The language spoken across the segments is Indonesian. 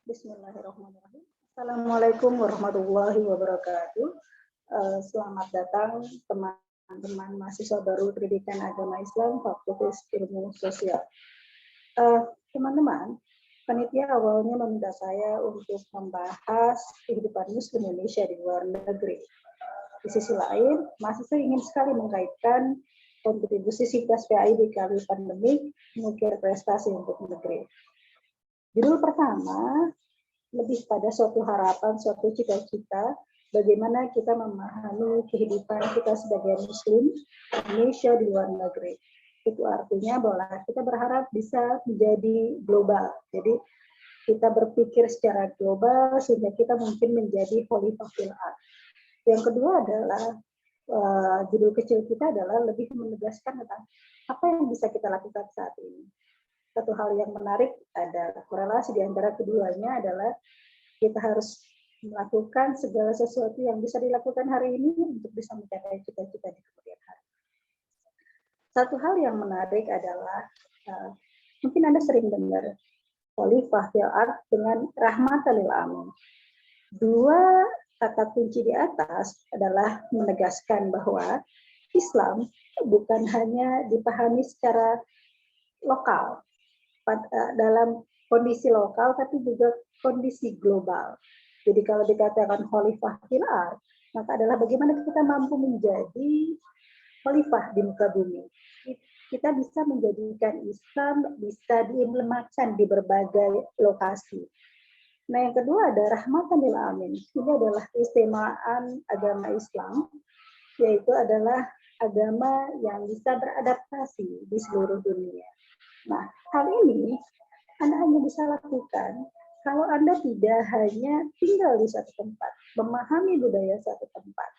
Bismillahirrahmanirrahim. Assalamualaikum warahmatullahi wabarakatuh. Selamat datang teman-teman mahasiswa baru Pendidikan Agama Islam Fakultas Ilmu Sosial. Teman-teman, panitia awalnya meminta saya untuk membahas kehidupan Muslim Indonesia di luar negeri. Di sisi lain, mahasiswa ingin sekali mengkaitkan kontribusi SIKAS PAI di kala pandemik, mengukir prestasi untuk negeri. Judul pertama, lebih pada suatu harapan, suatu cita-cita, bagaimana kita memahami kehidupan kita sebagai Muslim Indonesia di luar negeri. Itu artinya bahwa kita berharap bisa menjadi global. Jadi kita berpikir secara global sehingga kita mungkin menjadi khalifah fil ardh. Yang kedua adalah judul kecil kita adalah lebih menegaskan tentang apa yang bisa kita lakukan saat ini. Satu hal yang menarik ada korelasi di antara keduanya adalah kita harus melakukan segala sesuatu yang bisa dilakukan hari ini untuk bisa mencapai cita-cita di kemudian hari. Satu hal yang menarik adalah mungkin Anda sering dengar khalifah fil ardh dengan rahmatan lil alamin. Dua kata kunci di atas adalah menegaskan bahwa Islam bukan hanya dipahami secara lokal, dalam kondisi lokal, tapi juga kondisi global. Jadi kalau dikatakan khalifah fil ardh, maka adalah bagaimana kita mampu menjadi khalifah di muka bumi. Kita bisa menjadikan Islam bisa diimplementasikan di berbagai lokasi. Nah, yang kedua ada rahmatan lil alamin. Ini adalah keistimewaan agama Islam, yaitu adalah agama yang bisa beradaptasi di seluruh dunia. Nah, hal ini Anda hanya bisa lakukan kalau Anda tidak hanya tinggal di satu tempat, memahami budaya satu tempat.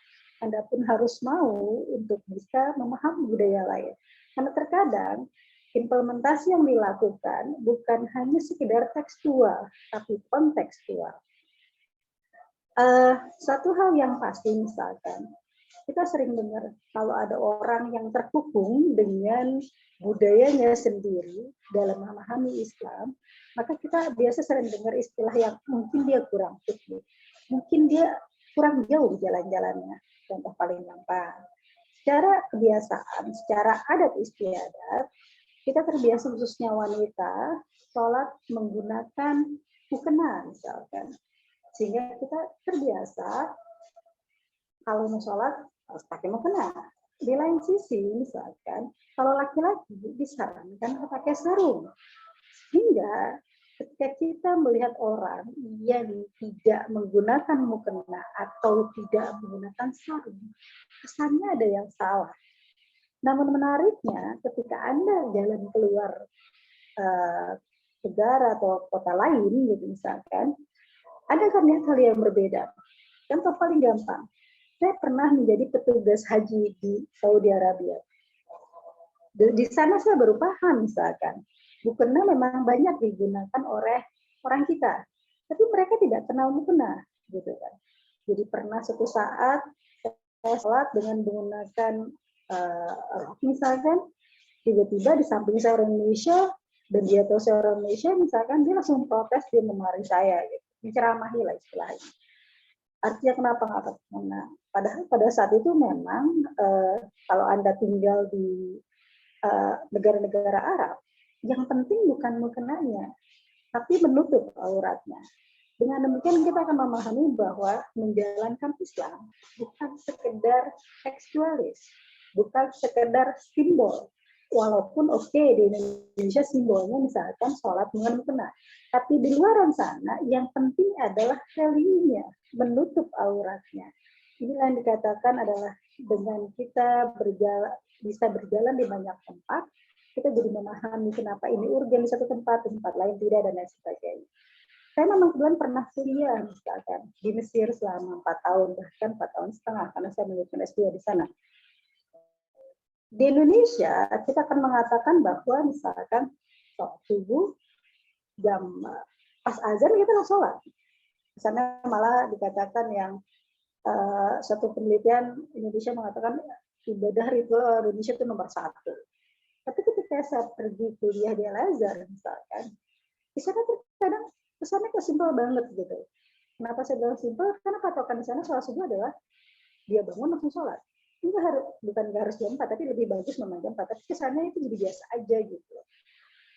Anda pun harus mau untuk bisa memahami budaya lain. Karena terkadang implementasi yang dilakukan bukan hanya sekedar tekstual, tapi kontekstual. Satu hal yang pasti misalkan, kita sering dengar kalau ada orang yang terhubung dengan budayanya sendiri dalam memahami Islam, maka kita biasa sering dengar istilah yang mungkin dia kurang fikih, mungkin dia kurang jauh jalan-jalannya. Contoh paling gampang, secara kebiasaan, secara adat istiadat, kita terbiasa khususnya wanita sholat menggunakan mukena misalkan, sehingga kita terbiasa kalau mau sholat harus pakai mukena. Di lain sisi, misalkan, kalau laki-laki disarankan pakai sarung. Sehingga ketika kita melihat orang yang tidak menggunakan mukena atau tidak menggunakan sarung, kesannya ada yang salah. Namun menariknya, ketika Anda jalan keluar negara atau kota lain, gitu misalkan, ada kan hal yang berbeda. Contoh paling gampang, saya pernah menjadi petugas haji di Saudi Arabia. Di sana saya baru paham misalkan, mukena memang banyak digunakan oleh orang kita, tapi mereka tidak kenal mukena, gitu kan. Jadi pernah suatu saat saya sholat dengan menggunakan rok misalkan, tiba-tiba di samping saya orang Indonesia dan dia tahu saya orang Indonesia, misalkan dia langsung protes, dia memarahi saya, gitu. Menceramahi lah istilahnya. Artinya kenapa nggak mukena? Padahal pada saat itu memang kalau Anda tinggal di negara-negara Arab, yang penting bukan mukenanya, tapi menutup auratnya. Dengan demikian kita akan memahami bahwa menjalankan Islam bukan sekedar tekstualis, bukan sekedar simbol. Walaupun di Indonesia simbolnya misalkan sholat dengan mukena, tapi di luar sana yang penting adalah value-nya, menutup auratnya. Inilah yang dikatakan adalah dengan kita bisa berjalan di banyak tempat, kita jadi memahami kenapa ini urgen di satu tempat, di tempat lain tidak, dan lain sebagainya. Saya memang kebetulan pernah kuliah misalkan di Mesir selama 4 tahun, bahkan 4 tahun setengah, karena saya melanjutkan S2 di sana. Di Indonesia, kita akan mengatakan bahwa misalkan sholat subuh, jam pas azan kita langsung sholat. Di sana malah dikatakan yang satu penelitian Indonesia mengatakan ibadah ritual Indonesia itu nomor 1. Tapi ketika saya pergi kuliah di Al-Azhar misalkan, di sana terkadang Kesannya kok simpel banget gitu. Kenapa saya bilang simpel? Karena patokan di sana sholat subuh adalah dia bangun langsung sholat. Enggak harus, bukan nggak harus jam 4, tapi lebih bagus memang jam 4. Tapi kesannya itu jadi biasa aja gitu.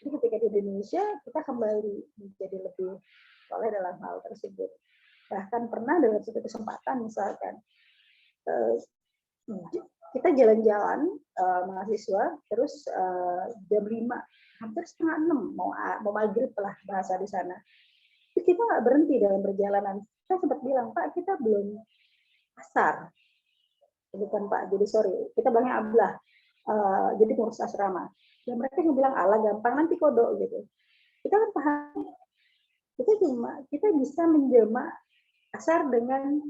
Jadi ketika di Indonesia kita kembali menjadi lebih soleh dalam hal tersebut. Bahkan pernah dalam suatu kesempatan misalkan kita jalan-jalan mahasiswa, terus jam 5, hampir setengah 6 mau maghrib lah bahasa di sana. Kita nggak berhenti dalam perjalanan. Kita sempat bilang, Pak, kita belum asar. Bukan Pak, jadi sorry, kita bilangnya ablah. Jadi pengurus asrama. Dan mereka yang bilang, ala gampang, nanti kodok gitu. Kita kan paham, kita bisa menjema asar dengan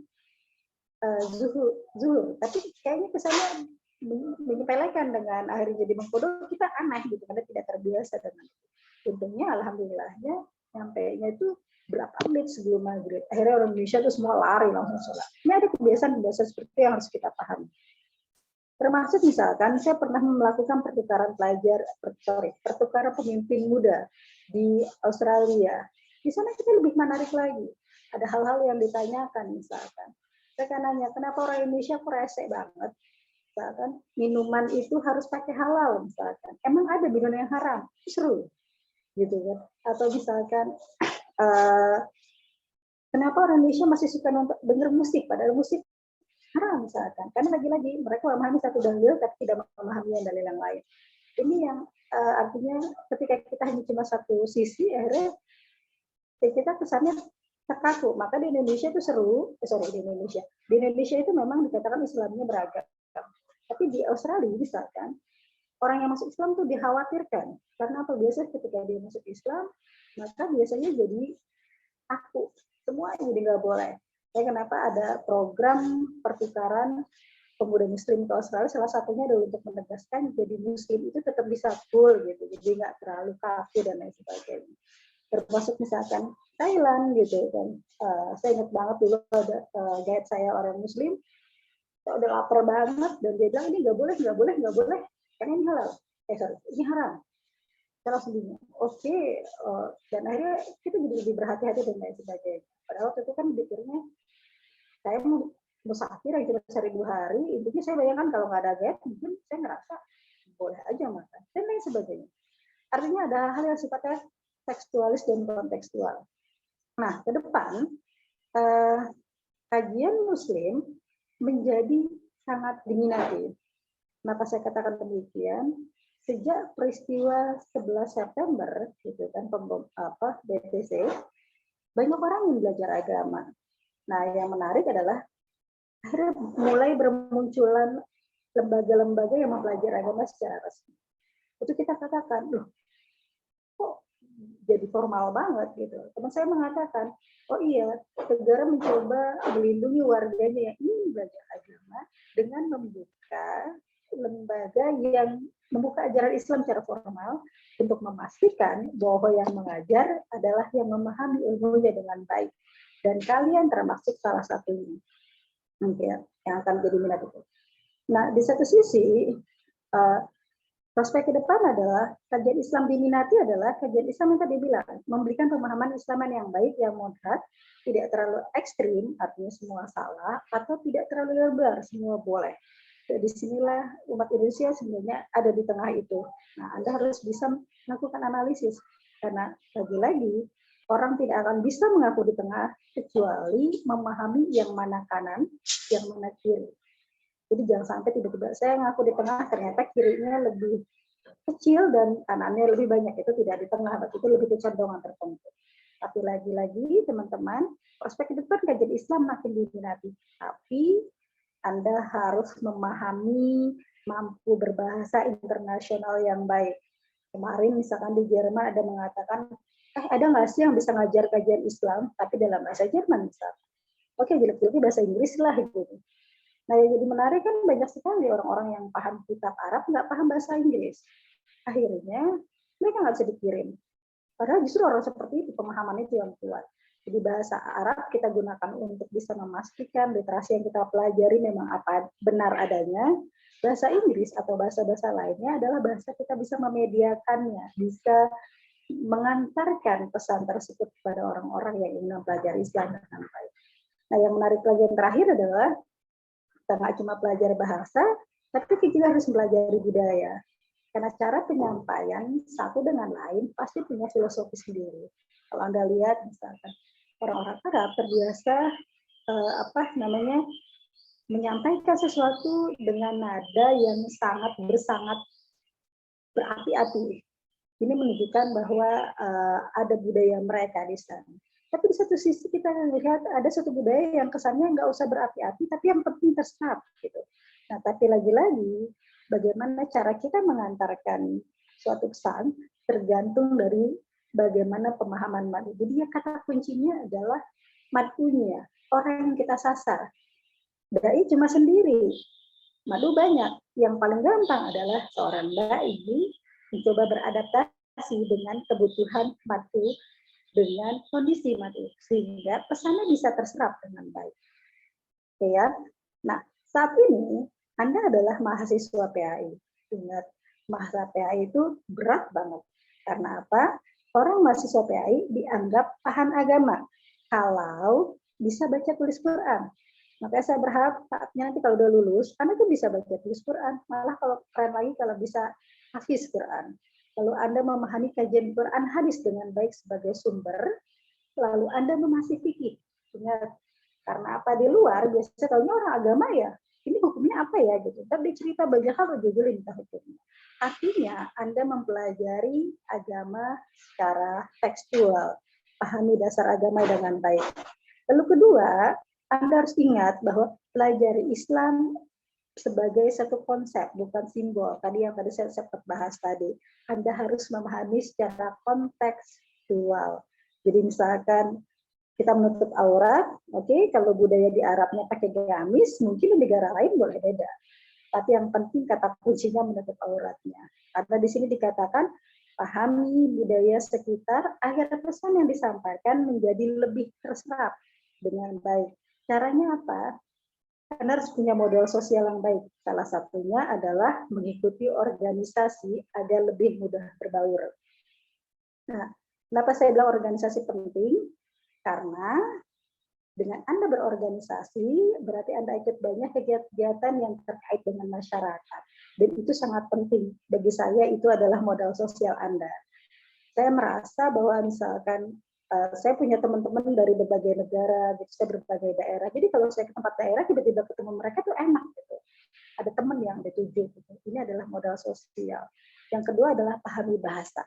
zuhur. Tapi kayaknya kesannya menyepelekan dengan akhirnya jadi mengkodok, kita aneh gitu, karena tidak terbiasa dengan itu. Untungnya, alhamdulillahnya, nyampainya itu berapa menit sebelum maghrib. Akhirnya orang Indonesia itu semua lari langsung sholat. Ini ada kebiasaan-kebiasaan seperti itu yang harus kita pahami. Termasuk misalkan saya pernah melakukan pertukaran pemimpin muda di Australia. Di sana kita lebih menarik lagi. Ada hal-hal yang ditanyakan misalkan. Saya kan nanya, kenapa orang Indonesia kok rese banget? Misalkan minuman itu harus pakai halal misalkan. Emang ada minuman yang haram? Seru. Gitu kan. Atau misalkan kenapa orang Indonesia masih suka dengar musik, padahal musik haram misalkan, karena lagi-lagi mereka memahami satu dalil tapi tidak memahami yang dalil yang lain. Ini yang artinya ketika kita hanya cuma satu sisi, akhirnya kita kesannya terkaku. Maka di Indonesia itu seru, di Indonesia itu memang dikatakan Islamnya beragam, tapi di Australia misalkan orang yang masuk Islam tuh dikhawatirkan, karena apa? Biasanya ketika dia masuk Islam, maka biasanya jadi aku semua jadi nggak boleh. Kenapa ada program pertukaran pemuda Muslim ke Australia? Salah satunya adalah untuk menegaskan jadi Muslim itu tetap bisa full gitu, jadi nggak terlalu kafir dan lain sebagainya. Termasuk misalkan Thailand gitu kan. Saya ingat banget dulu ada guide saya orang Muslim, saya udah lapar banget dan dia bilang ini nggak boleh, karena ini halal. Ini haram. Saya langsung bingung. Oke, dan akhirnya kita jadi lebih berhati-hati dan lain sebagainya. Padahal waktu itu kan pikirnya saya mau musafir yang cuma sehari 2 hari, intinya saya bayangkan kalau nggak ada guide, mungkin saya ngerasa boleh aja makan dan lain sebagainya. Artinya ada hal yang sifatnya tekstualis dan kontekstual. Nah, ke depan kajian Muslim menjadi sangat diminati. Kenapa saya katakan demikian? Sejak peristiwa 11 September, gitu kan, BTC, banyak orang yang belajar agama. Nah, yang menarik adalah akhirnya mulai bermunculan lembaga-lembaga yang mempelajari agama secara resmi. Itu kita katakan, loh, kok jadi formal banget gitu. Teman saya mengatakan, oh iya, negara mencoba melindungi warganya yang ingin belajar agama dengan membuka lembaga yang membuka ajaran Islam secara formal untuk memastikan bahwa yang mengajar adalah yang memahami ilmunya dengan baik. Dan kalian termasuk salah satunya yang akan jadi minat itu. Nah, di satu sisi, prospek ke depan adalah kajian Islam diminati adalah kajian Islam yang tadi bilang, memberikan pemahaman Islaman yang baik, yang moderat, tidak terlalu ekstrim, artinya semua salah, atau tidak terlalu lebar, semua boleh. Jadi disinilah umat Indonesia sebenarnya ada di tengah itu. Nah, Anda harus bisa melakukan analisis, karena lagi-lagi orang tidak akan bisa mengaku di tengah kecuali memahami yang mana kanan, yang mana kiri. Jadi jangan sampai tiba-tiba saya ngaku di tengah, ternyata kirinya lebih kecil dan kanannya lebih banyak. Itu tidak di tengah, berarti itu lebih kecenderungan tertentu. Tapi lagi-lagi teman-teman, prospek ke depan kajian Islam makin diminati. Tapi Anda harus memahami, mampu berbahasa internasional yang baik. Kemarin misalkan di Jerman ada mengatakan, ada nggak sih yang bisa ngajar kajian Islam, tapi dalam bahasa Jerman misalkan. Oke, jelek-jeleknya bahasa Inggris lah gitu. Nah, yang jadi menarik kan banyak sekali orang-orang yang paham kitab Arab, nggak paham bahasa Inggris. Akhirnya, mereka nggak bisa dikirim. Padahal justru orang seperti itu, pemahamannya itu yang kuat. Jadi bahasa Arab kita gunakan untuk bisa memastikan literasi yang kita pelajari memang apa benar adanya. Bahasa Inggris atau bahasa-bahasa lainnya adalah bahasa kita bisa memediakannya, bisa mengantarkan pesan tersebut kepada orang-orang yang ingin mempelajari Islam dengan baik. Nah, yang menarik lagi yang terakhir adalah kita nggak cuma belajar bahasa, tapi kita juga harus belajar budaya. Karena cara penyampaian satu dengan lain pasti punya filosofi sendiri. Kalau Anda lihat misalkan orang-orang Arab terbiasa menyampaikan sesuatu dengan nada yang sangat berapi-api. Ini menunjukkan bahwa ada budaya mereka di sana. Tapi di satu sisi kita melihat ada satu budaya yang kesannya nggak usah berapi-api, tapi yang penting terserap gitu. Nah, tapi lagi-lagi bagaimana cara kita mengantarkan suatu pesan tergantung dari bagaimana pemahaman madu. Jadi kata kuncinya adalah madunya, orang yang kita sasar. Dai cuma sendiri, madu banyak. Yang paling gampang adalah seorang dai mencoba beradaptasi dengan kebutuhan madu, dengan kondisi madu, sehingga pesannya bisa terserap dengan baik. Oke ya. Nah, saat ini Anda adalah mahasiswa PAI. Ingat, mahasiswa PAI itu berat banget. Karena apa? Orang mahasiswa PAI dianggap paham agama kalau bisa baca tulis Quran. Makanya saya berharap saatnya nanti kalau udah lulus, Anda tuh bisa baca tulis Quran. Malah kalau keren lagi kalau bisa hafiz Quran. Lalu Anda memahami kajian Quran hadis dengan baik sebagai sumber, lalu Anda memahami fikih. Ingat, karena apa di luar biasanya tahunya orang agama ya, ini hukumnya apa ya gitu. Tapi cerita banyak hal jujur minta hukumnya. Artinya Anda mempelajari agama secara tekstual, pahami dasar agama dengan baik. Lalu kedua, Anda harus ingat bahwa pelajari Islam sebagai satu konsep, bukan simbol. Tadi saya sempat bahas tadi. Anda harus memahami secara kontekstual. Jadi misalkan kita menutup aurat, oke, kalau budaya di Arabnya pakai gamis, mungkin di negara lain boleh beda. Tapi yang penting kata kuncinya menutup auratnya. Karena di sini dikatakan pahami budaya sekitar agar pesan yang disampaikan menjadi lebih terserap dengan baik. Caranya apa? Anda harus punya modal sosial yang baik. Salah satunya adalah mengikuti organisasi agar lebih mudah berbaur. Nah, kenapa saya bilang organisasi penting? Karena dengan Anda berorganisasi, berarti Anda ikut banyak kegiatan yang terkait dengan masyarakat. Dan itu sangat penting. Bagi saya itu adalah modal sosial Anda. Saya merasa bahwa misalkan saya punya teman-teman dari berbagai negara, gitu, saya berbagai daerah. Jadi kalau saya ke tempat daerah, tiba-tiba ketemu mereka tuh enak gitu. Ada teman yang dituju. Gitu. Ini adalah modal sosial. Yang kedua adalah pahami bahasa.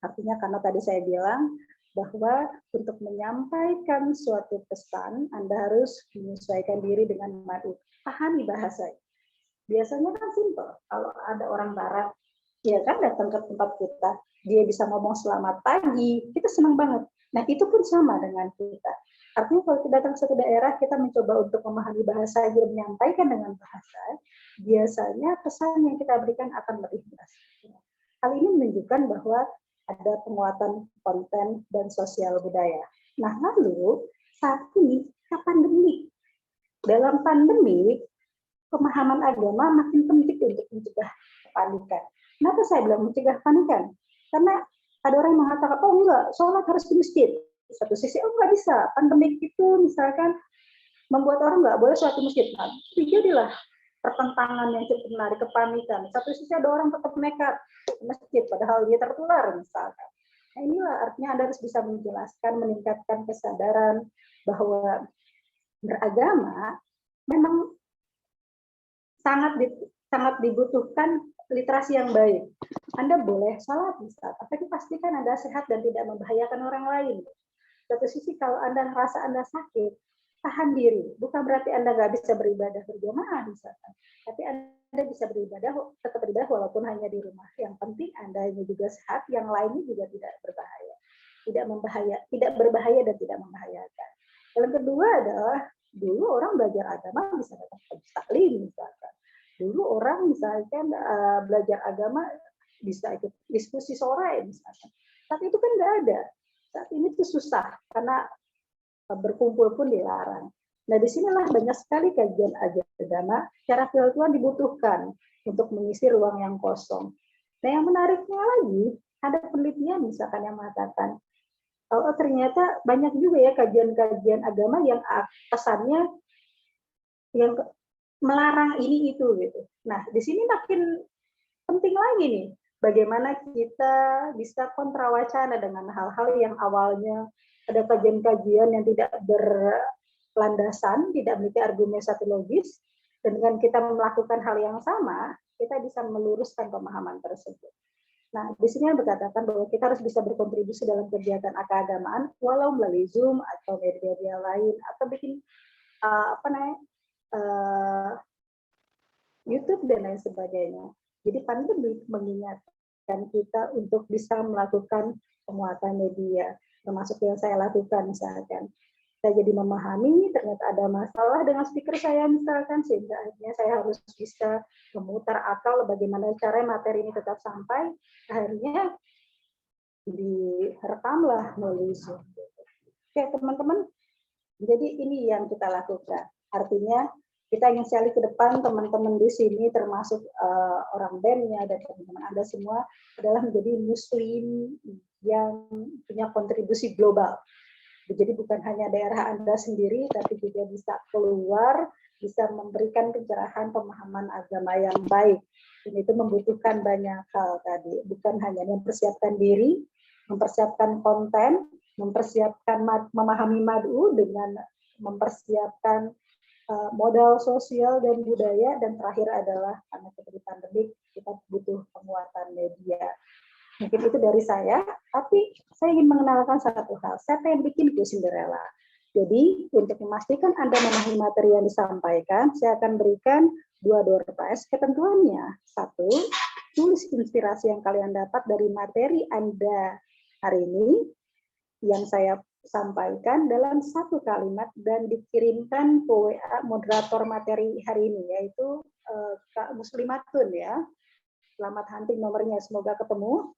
Artinya karena tadi saya bilang bahwa untuk menyampaikan suatu pesan, Anda harus menyesuaikan diri dengan madu. Pahami bahasa. Biasanya kan simpel. Kalau ada orang barat, ya kan datang ke tempat kita, dia bisa ngomong selamat pagi, kita senang banget. Nah, itu pun sama dengan kita. Artinya kalau kita datang ke suatu daerah, kita mencoba untuk memahami bahasa, dia menyampaikan dengan bahasa, biasanya pesan yang kita berikan akan lebih jelas. Hal ini menunjukkan bahwa ada penguatan konten dan sosial budaya. Nah, lalu saat ini kita pandemi. Dalam pandemi, pemahaman agama makin penting untuk mencegah kepanikan. Kenapa saya bilang mencegah kepanikan? Karena ada orang yang mengatakan, oh enggak, sholat harus di masjid. Di satu sisi, oh enggak bisa. Pandemi itu misalkan membuat orang enggak boleh sholat di masjid. Nah, jadilah pertentangan yang cukup menarik, kepanikan. Satu sisi ada orang tetap nekat ke masjid, padahal dia tertular misalkan. Nah, inilah artinya Anda harus bisa menjelaskan, meningkatkan kesadaran bahwa beragama memang sangat dibutuhkan literasi yang baik. Anda boleh salat bisa, tapi pastikan Anda sehat dan tidak membahayakan orang lain. Satu sisi kalau Anda merasa Anda sakit, tahan diri. Bukan berarti Anda nggak bisa beribadah berjamaah misalkan, tapi Anda bisa tetap beribadah walaupun hanya di rumah. Yang penting Anda juga sehat, yang lainnya juga tidak berbahaya, tidak berbahaya dan tidak membahayakan. Yang kedua adalah dulu orang belajar agama bisa datang ke taklim misalkan. Dulu orang misalkan belajar agama bisa ikut diskusi sore misalkan. Tapi itu kan nggak ada. Saat ini tuh susah karena berkumpul pun dilarang. Nah, disinilah banyak sekali kajian agama secara virtual dibutuhkan untuk mengisi ruang yang kosong. Nah, yang menariknya lagi, ada penelitian misalkan yang mengatakan, oh ternyata banyak juga ya kajian-kajian agama yang pesannya yang melarang ini itu gitu. Nah, di sini makin penting lagi nih, bagaimana kita bisa kontrawacana dengan hal-hal yang awalnya ada kajian-kajian yang tidak berlandasan, tidak memiliki argumentasi logis, dan dengan kita melakukan hal yang sama, kita bisa meluruskan pemahaman tersebut. Nah, di sini berkatakan bahwa kita harus bisa berkontribusi dalam kegiatan keagamaan, walau melalui Zoom atau media-media lain, atau bikin YouTube dan lain sebagainya. Jadi pandemi mengingatkan kita untuk bisa melakukan penguatan media, termasuk yang saya lakukan misalkan. Saya jadi memahami ternyata ada masalah dengan speaker saya misalkan, sehingga akhirnya saya harus bisa memutar akal bagaimana cara materi ini tetap sampai, akhirnya direkamlah melalui Zoom. Oke teman-teman, jadi ini yang kita lakukan. Artinya kita ingin sekali ke depan teman-teman di sini termasuk orang BEM-nya dan teman-teman Anda semua adalah menjadi muslim yang punya kontribusi global. Jadi bukan hanya daerah Anda sendiri, tapi juga bisa keluar, bisa memberikan pencerahan pemahaman agama yang baik. Dan itu membutuhkan banyak hal tadi, bukan hanya mempersiapkan diri, mempersiapkan konten, mempersiapkan memahami mad'u dengan mempersiapkan modal sosial dan budaya, dan terakhir adalah karena seperti pandemik kita butuh penguatan media. Mungkin itu dari saya, tapi saya ingin mengenalkan satu hal. Saya pengen bikin kuis Cinderella. Jadi untuk memastikan Anda memahami materi yang disampaikan, saya akan berikan 2 door prize. Ketentuannya, 1, tulis inspirasi yang kalian dapat dari materi Anda hari ini yang saya sampaikan dalam 1 kalimat dan dikirimkan ke WA moderator materi hari ini, yaitu Kak Muslimatun ya. Selamat hunting nomornya, semoga ketemu.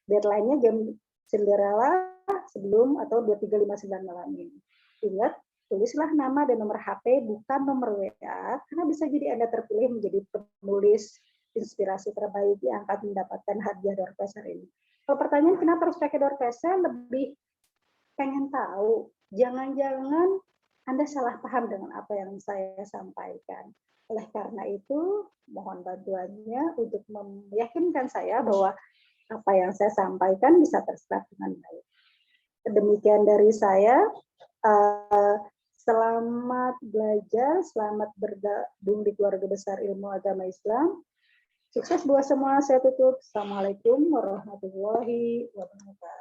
Deadline-nya jam Cinderella sebelum atau 23.59 malam ini. Ingat, tulislah nama dan nomor HP, bukan nomor WA, karena bisa jadi Anda terpilih menjadi penulis inspirasi terbaik yang akan mendapatkan hadiah door prize hari ini. Kalau pertanyaan kenapa harus pakai door prize, saya lebih pengen tahu, jangan-jangan Anda salah paham dengan apa yang saya sampaikan. Oleh karena itu, mohon bantuannya untuk meyakinkan saya bahwa apa yang saya sampaikan bisa terserap dengan baik. Demikian dari saya. Selamat belajar, selamat bergabung di keluarga besar ilmu agama Islam. Sukses buat semua, saya tutup. Assalamualaikum warahmatullahi wabarakatuh.